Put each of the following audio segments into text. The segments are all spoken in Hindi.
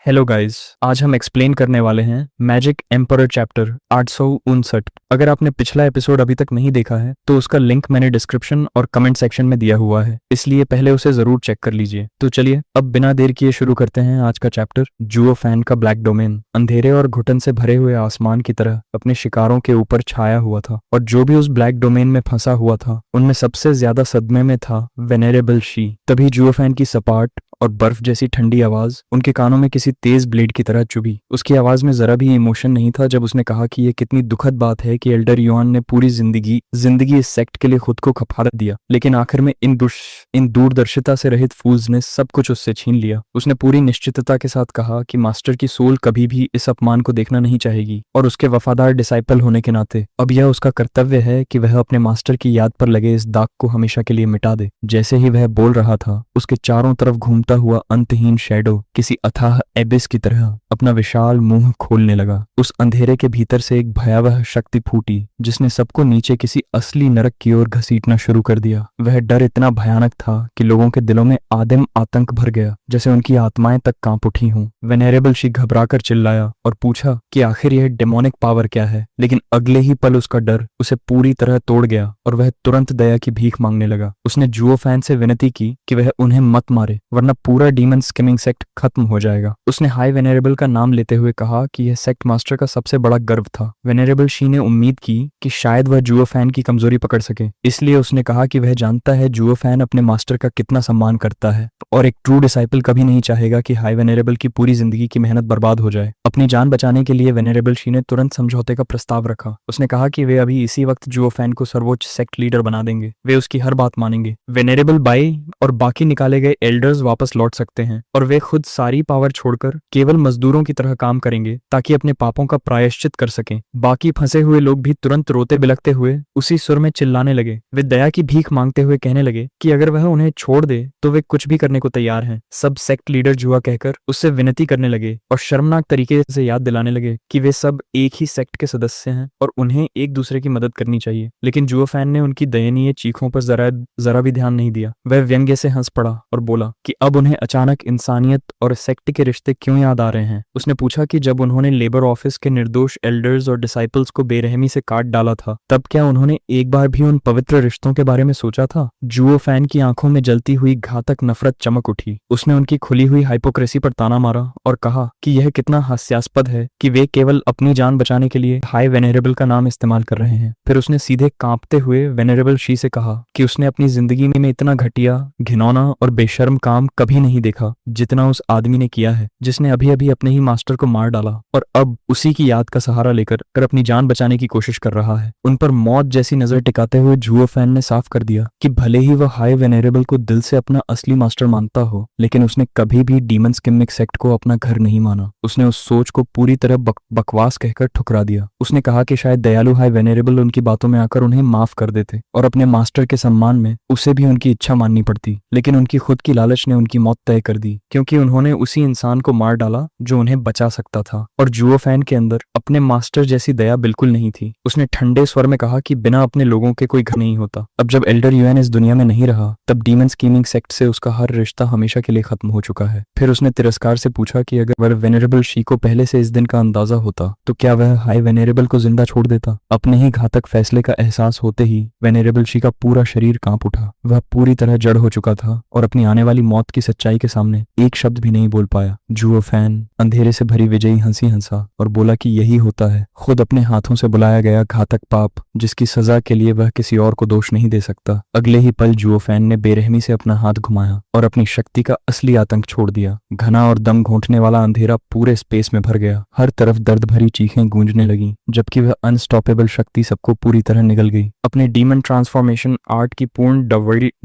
हेलो गाइस, आज हम एक्सप्लेन करने वाले हैं मैजिक एम्परर चैप्टर 859। अगर आपने पिछला एपिसोड अभी तक नहीं देखा है तो उसका लिंक मैंने डिस्क्रिप्शन और कमेंट सेक्शन में दिया हुआ है, इसलिए पहले उसे जरूर चेक कर लीजिए। तो चलिए अब बिना देर किए शुरू करते हैं आज का चैप्टर। जुओ फैन का ब्लैक डोमेन अंधेरे और घुटन से भरे हुए आसमान की तरह अपने शिकारों के ऊपर छाया हुआ था, और जो भी उस ब्लैक डोमेन में फंसा हुआ था उनमें सबसे ज्यादा सदमे में था वेनेरेबल शी। तभी जुओ फैन की सपाट और बर्फ जैसी ठंडी आवाज उनके कानों में किसी तेज ब्लेड की तरह चुभी। उसकी आवाज में जरा भी इमोशन नहीं था जब उसने कहा कि यह कितनी दुखद बात है कि एल्डर युआन ने पूरी जिंदगी इस सेक्ट के लिए खुद को खपारत दिया, लेकिन आखिर में इन दूरदर्शिता से रहित फूल्स ने सब कुछ उससे छीन लिया। उसने पूरी निश्चितता के साथ कहा कि मास्टर की सोल कभी भी इस अपमान को देखना नहीं चाहेगी, और उसके वफादार डिसाइपल होने के नाते अब यह उसका कर्तव्य है कि वह अपने मास्टर की याद पर लगे इस दाग को हमेशा के लिए मिटा दे। जैसे ही वह बोल रहा था, उसके चारों तरफ घूमता हुआ अंतहीन शैडो किसी अथाह एबिस की तरह अपना विशाल मुंह खोलने लगा। उस अंधेरे के भीतर से एक भयावह शक्ति फूटी जिसने सबको नीचे किसी असली नरक की ओर घसीटना शुरू कर दिया। वह डर इतना भयानक था कि लोगों के दिलों में आदिम आतंक भर गया, जैसे उनकी आत्माएं तक कांप उठी हों। वेनेरेबल शी घबराकर चिल्लाया और पूछा कि आखिर यह डेमोनिक पावर क्या है, लेकिन अगले ही पल उसका डर उसे पूरी तरह तोड़ गया और वह तुरंत दया की भीख मांगने लगा। उसने जुओ फैन से विनती की कि वह उन्हें मत मारे, वरना पूरा डीमन स्किमिंग सेक्ट खत्म हो जाएगा। उसने हाई वेनेरेबल का नाम लेते हुए कहा कि यह सेक्ट मास्टर का सबसे बड़ा गर्व था। वेनेरेबल शी ने उम्मीद की कि शायद वह जुओ फैन की कमजोरी पकड़ सके, इसलिए उसने कहा कि वह जानता है जुओ फैन अपने मास्टर का कितना सम्मान करता है, और एक ट्रू डिसाइपल कभी नहीं चाहेगा कि हाई वेनेरेबल की पूरी जिंदगी की मेहनत बर्बाद हो जाए। अपनी जान बचाने के लिए वेनेरेबल शी ने तुरंत समझौते का प्रस्ताव रखा। उसने कहा कि वे अभी इसी वक्त जुओ फैन को सर्वोच्च सेक्ट लीडर बना देंगे, वे उसकी हर बात मानेंगे। वेनेरेबल बाई और बाकी निकाले गए एल्डर्स वापस लौट सकते हैं, और वे खुद सारी पावर छोड़कर केवल मजदूरों की तरह काम करेंगे ताकि अपने पापों का प्रायश्चित कर सकें। बाकी फंसे हुए लोग भी तुरंत रोते बिलखते हुए उसी सुर में चिल्लाने लगे। वे दया की भीख मांगते हुए कहने लगे कि अगर वह उन्हें छोड़ दे तो वे कुछ भी करने को तैयार हैं। सब सेक्ट लीडर जुआ कहकर उससे विनती करने लगे और शर्मनाक तरीके से याद दिलाने लगे कि वे सब एक ही सेक्ट के सदस्य हैं और उन्हें एक दूसरे की मदद करनी चाहिए। लेकिन जुओ फैन ने उनकी दयनीय चीखों पर जरा भी ध्यान नहीं दिया। वह व्यंग्य से हंस पड़ा और बोला कि अब उन्हें अचानक इंसानियत और सेक्ट के रिश्ते क्यों याद आ रहे हैं। उसने पूछा कि जब उन्होंने लेबर ऑफिस के निर्दोष एल्डर्स और डिसाइपल्स को बेरहमी से काट डाला था, तब क्या उन्होंने एक बार भी उन पवित्र रिश्तों के बारे में सोचा था? जुओ फैन की आंखों में जलती हुई घातक नफरत चमक उठी। उसने उनकी खुली हुई हाइपोक्रेसी पर ताना मारा और कहा कि यह कितना हास्यास्पद है कि वे केवल अपनी जान बचाने के लिए हाई वेनेरेबल का नाम इस्तेमाल कर रहे हैं। फिर उसने सीधे कांपते हुए वेनेरेबल शी से कहा कि उसने अपनी जिंदगी में इतना घटिया, घिनौना और बेशर्म काम कभी नहीं देखा जितना उस आदमी ने किया है, जिसने अभी अभी अपने ही मास्टर को मार डाला और अब उसी की याद का सहारा लेकर अपनी जान बचाने की कोशिश कर रहा है। उन पर मौत जैसी नजर टिकाते हुए जुओ फैन ने साफ कर दिया कि भले ही वह हाई वेनेरेबल को दिल से अपना असली मास्टर मानता हो, लेकिन उसने कभी भी डीमन स्किमिक सेक्ट को अपना घर नहीं माना। उसने उस सोच को पूरी तरह बकवास कहकर ठुकरा दिया। उसने कहा कि शायद दयालु हाई वेनेरेबल उनकी बातों में आकर उन्हें माफ कर देते और अपने मास्टर के सम्मान में उसे भी उनकी इच्छा माननी पड़ती, लेकिन उनकी खुद की लालच ने उनकी मौत तय कर दी, क्योंकि उन्होंने उसी इंसान को मार डाला जो उन्हें बचा सकता था। और जुओ फैन के अंदर अपने मास्टर जैसी दया बिल्कुल नहीं थी। उसने ठंडे स्वर में कहा कि बिना अपने लोगों के कोई घर नहीं होता। अब जब एल्डर युआन इस दुनिया में नहीं रहा, तब डीमन स्कीमिंग सेक्ट से उसका हर रिश्ता हमेशा के लिए खत्म हो चुका है। फिर उसने तिरस्कार से पूछा कि अगर वेनेरेबल शी को पहले से इस दिन का अंदाजा होता तो क्या वह हाई वेनेरेबल को जिंदा छोड़ देता? अपने ही घातक फैसले का एहसास होते ही वेनेरेबल शी का पूरा शरीर कांप उठा। वह पूरी तरह जड़ हो चुका था और अपनी आने वाली मौत की सच्चाई के सामने एक शब्द भी नहीं बोल पाया। जुओ फैन अंधेरे से भरी विजयी हंसी हंसा और बोला कि यही होता है खुद अपने हाथों से बुलाया गया घातक पाप, जिसकी सजा के लिए वह किसी और को दोष नहीं दे सकता। अगले ही पल जुओ फैन ने बेरहमी से अपना हाथ घुमाया और अपनी शक्ति का असली आतंक छोड़ दिया। घना और दम घोंटने वाला अंधेरा पूरे स्पेस में भर गया। हर तरफ दर्द भरी चीखें गूंजने लगीं, जबकि वह अनस्टॉपेबल शक्ति सबको पूरी तरह निगल गई। अपने डीमन ट्रांसफॉर्मेशन आर्ट की पूर्ण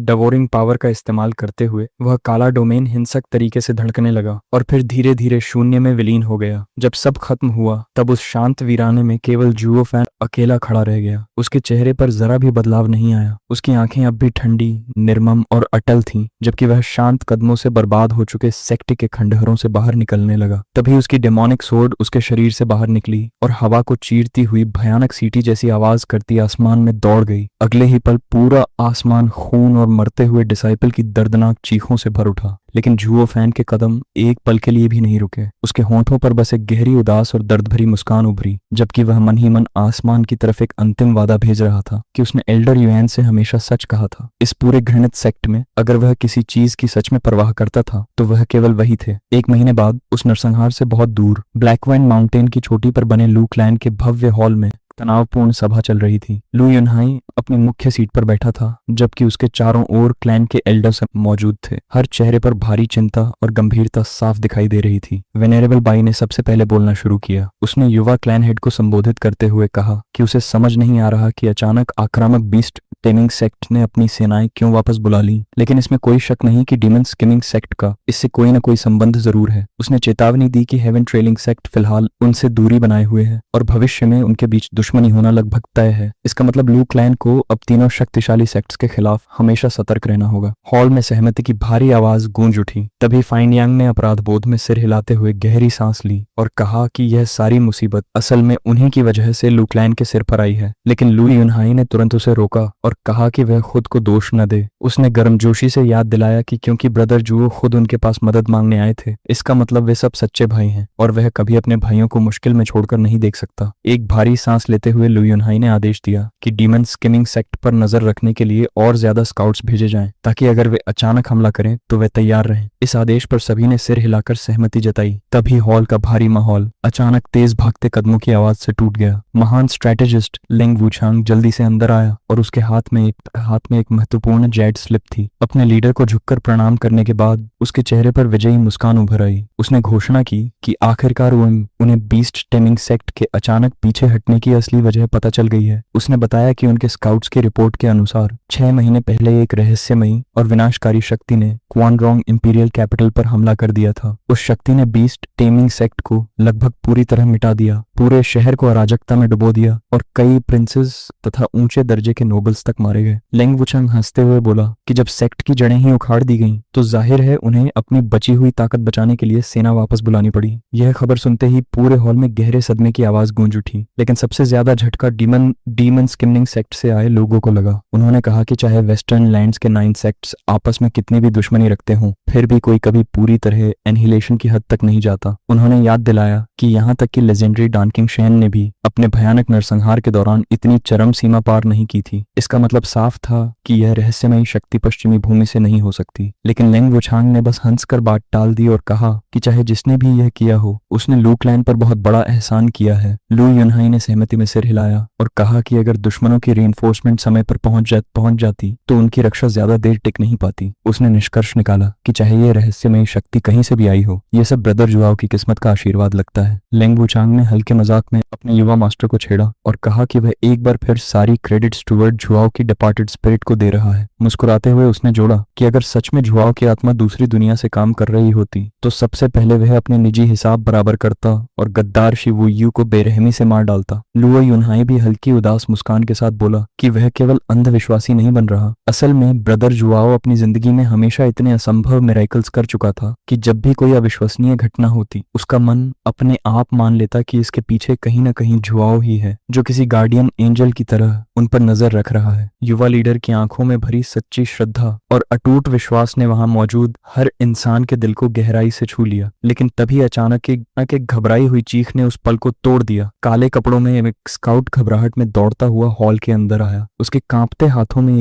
डवोरिंग पावर का इस्तेमाल करते हुए वह काला डोमेन हिंसक तरीके से धड़कने लगा और फिर धीरे धीरे शून्य में विलीन हो गया। जब सब खत्म हुआ, तब उस शांत वीराने में केवल जुओ फैन अकेला खड़ा रह गया। उसके चेहरे पर जरा भी बदलाव नहीं आया। उसकी आंखें अब भी ठंडी, निर्मम और अटल थीं, जबकि वह शांत कदमों से बर्बाद हो चुके सेक्ट के खंडहरों से बाहर निकलने लगा। तभी उसकी डेमोनिक सोर्ड उसके शरीर से बाहर निकली और हवा को चीरती हुई भयानक सीटी जैसी आवाज करती आसमान में दौड़ गई। अगले ही पल पूरा आसमान खून और मरते हुए डिसाइपल की दर्दनाक चीखों से भर उठा। लेकिन जुओ फैन के कदम एक पल के लिए भी नहीं रुके। उसके होंठों पर बस एक गहरी उदास और दर्द भरी मुस्कान उभरी, जबकि वह मन ही मन आसमान की तरफ एक अंतिम वादा भेज रहा था कि उसने एल्डर युएन से हमेशा सच कहा था। इस पूरे घृणित सेक्ट में अगर वह किसी चीज की सच में परवाह करता था तो वह केवल वही थे। एक महीने बाद उस नरसंहार से बहुत दूर ब्लैकवाइन माउंटेन की चोटी पर बने लू क्लैन के भव्य हॉल में तनावपूर्ण सभा चल रही थी। लू युनहाई अपनी मुख्य सीट पर बैठा था, जबकि उसके चारों ओर क्लैन के एल्डर्स मौजूद थे। हर चेहरे पर भारी चिंता और गंभीरता साफ दिखाई दे रही थी। वेनेरेबल बाई ने सबसे पहले बोलना शुरू किया। उसने युवा क्लैन हेड को संबोधित करते हुए कहा कि उसे समझ नहीं आ रहा कि अचानक आक्रामक बीस्ट टेमिंग सेक्ट ने अपनी सेनाएं क्यों वापस बुला ली, लेकिन इसमें कोई शक नहीं कि डीमन स्किमिंग सेक्ट का इससे कोई न कोई संबंध जरूर है। उसने चेतावनी दी कि हेवन ट्रेलिंग सेक्ट फिलहाल उनसे दूरी बनाए हुए है और भविष्य में उनके बीच दुश्मनी होना लगभग तय है। इसका मतलब लू क्लैन को अब तीनों शक्तिशाली सेक्ट्स के खिलाफ हमेशा सतर्क रहना होगा। हॉल में सहमति की भारी आवाज गूंज उठी। तभी फाइन यांग ने अपराध बोध में सिर हिलाते हुए गहरी सांस ली और कहा कि यह सारी मुसीबत असल में उन्हीं की वजह से लू क्लैन के सिर पर आई है। लेकिन लू युनहाई ने तुरंत उसे रोका और कहा कि वह खुद को दोष न दे। उसने गर्मजोशी से याद दिलाया कि क्योंकि ब्रदर जुओ खुद उनके पास मदद मांगने आए थे, इसका मतलब वे सब सच्चे भाई हैं और वह कभी अपने भाइयों को मुश्किल में छोड़कर नहीं देख सकता। एक भारी सांस लेते हुए लू युनहाई ने आदेश दिया कि डीमन स्किमिंग सेक्ट पर नजर रखने के लिए और ज्यादा स्काउट्स भेजे जाएं, ताकि अगर वे अचानक हमला करें तो वे तैयार रहें। इस आदेश पर सभी ने सिर हिलाकर सहमति जताई। तभी हॉल का भारी माहौल अचानक तेज भागते कदमों की आवाज से टूट गया। महान स्ट्रेटेजिस्ट लिंग वुचांग जल्दी से अंदर आया और उसके हाथ में एक महत्वपूर्ण जेड स्लिप थी। अपने लीडर को झुककर प्रणाम करने के बाद उसके चेहरे पर विजयी मुस्कान उभर आई। उसने घोषणा की कि आखिरकार उन्हें बीस्ट टेमिंग सेक्ट के अचानक पीछे हटने की असली वजह पता चल गई है। उसने बताया कि उनके स्काउट्स की रिपोर्ट के अनुसार 6 महीने पहले एक रहस्यमयी और विनाशकारी शक्ति ने क्वानरोंग इंपीरियल कैपिटल पर हमला कर दिया था। उस शक्ति ने बीस्ट टेमिंग सेक्ट को लगभग पूरी तरह मिटा दिया, पूरे शहर को अराजकता में डुबो दिया और कई प्रिंसेस तथा ऊंचे दर्जे के नोबल्स तक मारे गए। लिंग वुचांग हंसते हुए बोला कि जब सेक्ट की जड़ें ही उखाड़ दी गईं, तो जाहिर है उन्हें अपनी बची हुई ताकत बचाने के लिए सेना वापस बुलानी पड़ी। यह खबर सुनते ही पूरे हॉल में गहरे सदमे की आवाज गूंज उठी। लेकिन सबसे ज्यादा झटका डीमन स्किमिंग सेक्ट से आए लोगों को लगा। उन्होंने कहा कि चाहे वेस्टर्न लैंड्स के 9 सेक्ट्स आपस में कितनी भी दुश्मनी रखते हों, फिर भी कोई कभी पूरी तरह एनहिलेशन की हद तक नहीं जाता। उन्होंने याद दिलाया कि यहाँ तक कि लेजेंडरी डानकिंग शेन ने भी अपने भयानक नरसंहार के दौरान इतनी चरम सीमा पार नहीं की थी। इसका मतलब साफ था कि यह रहस्यमयी शक्ति पश्चिमी भूमि से नहीं हो सकती। लेकिन लिंग वुचांग ने बस हंसकर बात टाल दी और कहा कि चाहे जिसने भी यह किया हो, उसने लू क्लैन पर बहुत बड़ा एहसान किया है। लू युनहाई ने सहमति में सिर हिलाया और कहा कि अगर दुश्मनों की रीइंफोर्समेंट समय पर पहुंच जाती तो उनकी रक्षा ज्यादा देर टिक नहीं पाती। उसने निष्कर्ष निकाला कि चाहे यह रहस्यमयी शक्ति कहीं से भी आई हो, यह सब ब्रदर जुआओ की किस्मत का आशीर्वाद लगता है। लिंग वुचांग ने हल्के मजाक में अपने युवा मास्टर को छेड़ा और कहा कि वह एक बार फिर सारी क्रेडिट स्टुअर्ट जुआओ की डिपार्टेड स्पिरिट को दे रहा है। मुस्कुराते हुए उसने जोड़ा कि अगर सच में जुआओ की आत्मा दूसरी दुनिया से काम कर रही होती तो सबसे पहले वह अपने निजी हिसाब बराबर करता और गद्दार शिवुयू को बेरहमी से मार डालता। लुओ युनहाई भी हल्की उदास मुस्कान के साथ बोला कि वह केवल अंधविश्वासी नहीं बन रहा। असल में ब्रदर जुआओ अपनी जिंदगी में हमेशा इतने असंभव मिरेकल्स कर चुका था कि जब भी कोई अविश्वसनीय घटना होती, उसका मन अपने आप मान लेता कि इसके पीछे कहीं न कहीं जुआओ ही है, जो किसी गार्डियन एंजल की तरह उन पर नजर रख रहा है। युवा लीडर की आंखों में भरी सच्ची श्रद्धा और अटूट विश्वास ने वहां मौजूद हर इंसान के दिल को गहराई से छू लिया। लेकिन तभी अचानक एक घबराई हुई चीख ने उस पल को तोड़ दिया। काले कपड़ों में एक स्काउट घबराहट में दौड़ता हुआ हॉल के अंदर आया। उसके कांपते हाथों में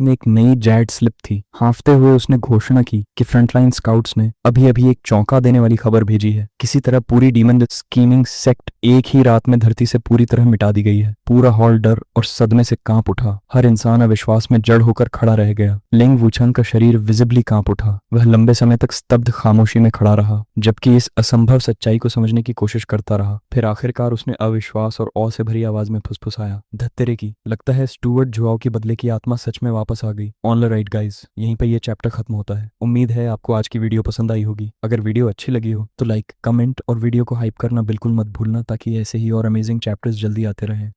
एक नई जेड स्लिप थी। हांफते हुए उसने घोषणा की कि फ्रंटलाइन स्काउट्स ने अभी अभी एक चौंका देने वाली खबर भेजी है। किसी तरह पूरी डीमन स्कीमिंग सेक्ट एक ही रात में धरती से पूरी तरह मिटा दी गई है। पूरा हॉल डर और सदमे से कांप उठा। हर इंसान अविश्वास में जड़ होकर खड़ा रह गया। लिंग वुचांग का शरीर विजिबली कांप उठा। वह लंबे समय तक स्तब्ध खामोशी में खड़ा रहा, जबकि इस असंभव सच्चाई को समझने की कोशिश करता रहा। फिर आखिरकार उसने अविश्वास और औ से भरी आवाज में फुसफुसाया, धत्तेरे की, लगता है स्टुअर्ट जुआओ के बदले की आत्मा सच में वापस आ गई। ऑन द राइट गाइज, यहीं पर यह चैप्टर खत्म होता है। उम्मीद है आपको आज की वीडियो पसंद आई होगी। अगर वीडियो अच्छी लगी हो तो लाइक, कमेंट और वीडियो को हाइप करना बिल्कुल मत भूलना, ताकि ऐसे ही और अमेजिंग चैप्टर्स जल्दी आते रहें।